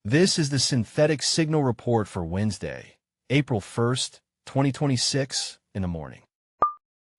This is the Synthetic Signal Report for Wednesday, April 1st, 2026, in the morning.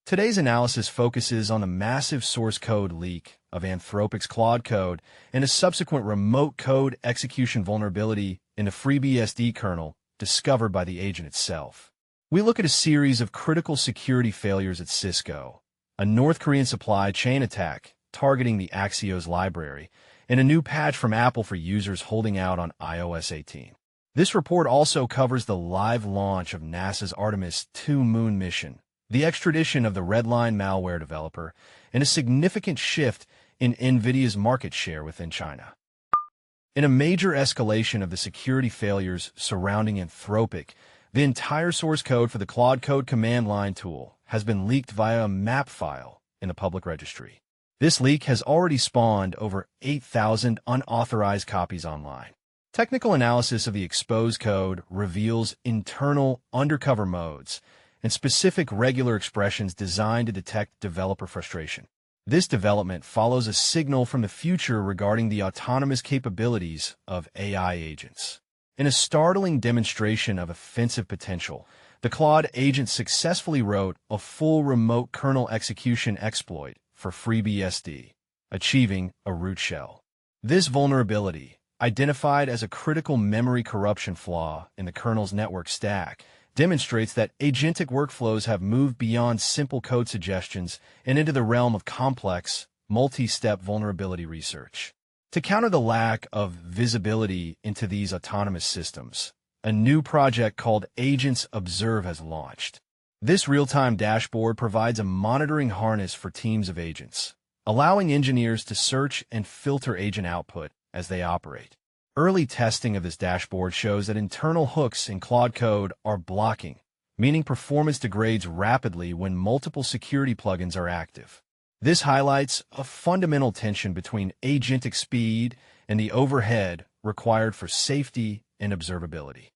Today's analysis focuses on the massive source code leak of Anthropic's Claude code and a subsequent remote code execution vulnerability in the FreeBSD kernel discovered by the agent itself. We look at a series of critical security failures at Cisco, a North Korean supply chain attack targeting the Axios library, and a new patch from Apple for users holding out on iOS 18. This report also covers the live launch of NASA's Artemis 2 moon mission, the extradition of the RedLine malware developer, and a significant shift in Nvidia's market share within China. In a major escalation of the security failures surrounding Anthropic, the entire source code for the Claude Code command line tool has been leaked via a map file in the public registry. This leak has already spawned over 8,000 unauthorized copies online. Technical analysis of the exposed code reveals internal undercover modes and specific regular expressions designed to detect developer frustration. This development follows a signal from the future regarding the autonomous capabilities of AI agents. In a startling demonstration of offensive potential, the Claude agent successfully wrote a full remote kernel execution exploit for FreeBSD, achieving a root shell. This vulnerability, identified as a critical memory corruption flaw in the kernel's network stack, demonstrates that agentic workflows have moved beyond simple code suggestions and into the realm of complex, multi-step vulnerability research. To counter the lack of visibility into these autonomous systems, a new project called Agents Observe has launched. This real-time dashboard provides a monitoring harness for teams of agents, allowing engineers to search and filter agent output as they operate. Early testing of this dashboard shows that internal hooks in Claude code are blocking, meaning performance degrades rapidly when multiple security plugins are active. This highlights a fundamental tension between agentic speed and the overhead required for safety and observability.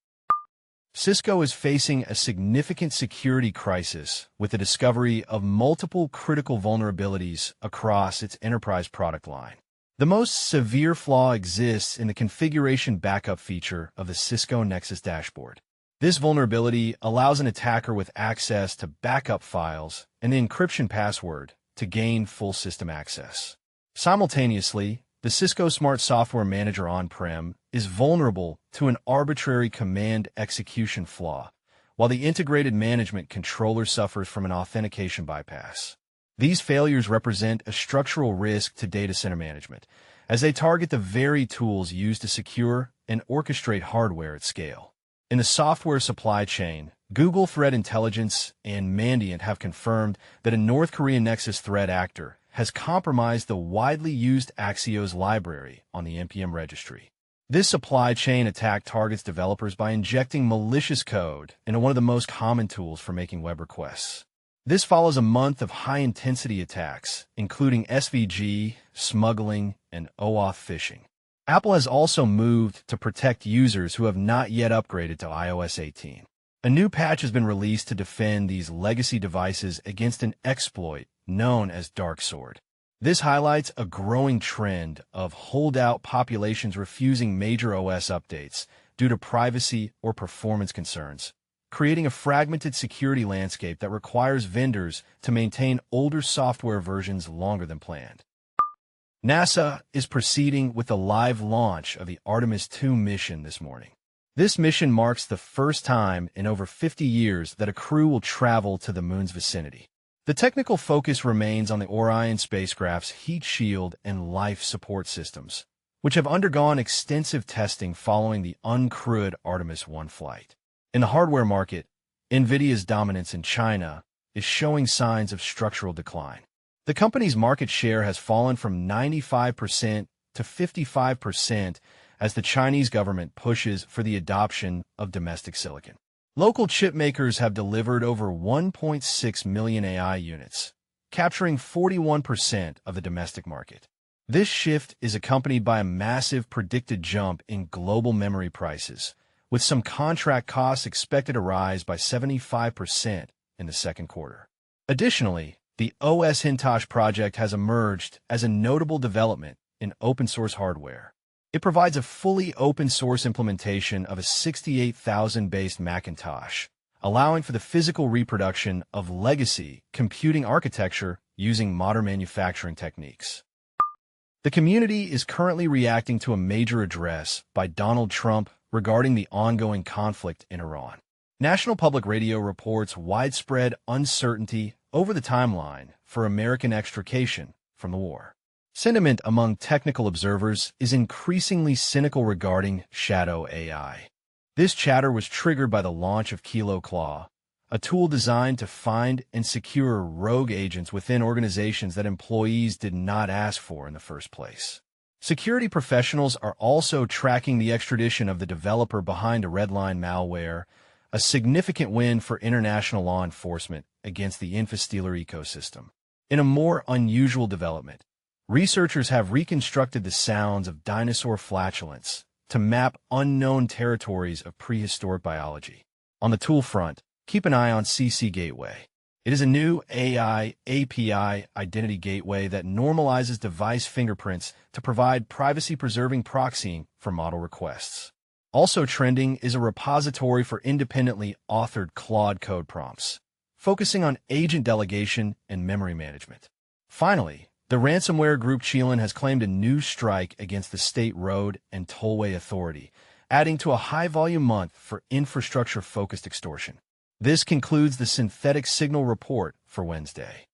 Cisco is facing a significant security crisis with the discovery of multiple critical vulnerabilities across its enterprise product line. The most severe flaw exists in the configuration backup feature of the Cisco Nexus dashboard. This vulnerability allows an attacker with access to backup files and the encryption password to gain full system access. Simultaneously, the Cisco Smart Software Manager on-prem is vulnerable to an arbitrary command execution flaw, while the integrated management controller suffers from an authentication bypass. These failures represent a structural risk to data center management, as they target the very tools used to secure and orchestrate hardware at scale. In the software supply chain, Google Threat Intelligence and Mandiant have confirmed that a North Korean Nexus threat actor has compromised the widely used Axios library on the NPM registry. This supply chain attack targets developers by injecting malicious code into one of the most common tools for making web requests. This follows a month of high-intensity attacks, including SVG, smuggling, and OAuth phishing. Apple has also moved to protect users who have not yet upgraded to iOS 18. A new patch has been released to defend these legacy devices against an exploit known as Dark Sword. This highlights a growing trend of holdout populations refusing major OS updates due to privacy or performance concerns, creating a fragmented security landscape that requires vendors to maintain older software versions longer than planned. NASA is proceeding with the live launch of the Artemis 2 mission this morning. This mission marks the first time in over 50 years that a crew will travel to the moon's vicinity. The technical focus remains on the Orion spacecraft's heat shield and life support systems, which have undergone extensive testing following the uncrewed Artemis 1 flight. In the hardware market, Nvidia's dominance in China is showing signs of structural decline. The company's market share has fallen from 95% to 55% as the Chinese government pushes for the adoption of domestic silicon. Local chip makers have delivered over 1.6 million AI units, capturing 41% of the domestic market. This shift is accompanied by a massive predicted jump in global memory prices, with some contract costs expected to rise by 75% in the second quarter. Additionally, the OS Hintosh project has emerged as a notable development in open-source hardware. It provides a fully open-source implementation of a 68,000-based Macintosh, allowing for the physical reproduction of legacy computing architecture using modern manufacturing techniques. The community is currently reacting to a major address by Donald Trump regarding the ongoing conflict in Iran. National Public Radio reports widespread uncertainty over the timeline for American extrication from the war. Sentiment among technical observers is increasingly cynical regarding shadow AI. This chatter was triggered by the launch of Claude, a tool designed to find and secure rogue agents within organizations that employees did not ask for in the first place. Security professionals are also tracking the extradition of the developer behind a RedLine malware, a significant win for international law enforcement against the infostealer ecosystem. In a more unusual development, researchers have reconstructed the sounds of dinosaur flatulence to map unknown territories of prehistoric biology. On the tool front, keep an eye on CC Gateway. It is a new AI API identity gateway that normalizes device fingerprints to provide privacy-preserving proxying for model requests. Also trending is a repository for independently authored Claude code prompts, focusing on agent delegation and memory management. Finally, the ransomware group Chelan has claimed a new strike against the State Road and Tollway Authority, adding to a high-volume month for infrastructure-focused extortion. This concludes the Synthetic Signal Report for Wednesday,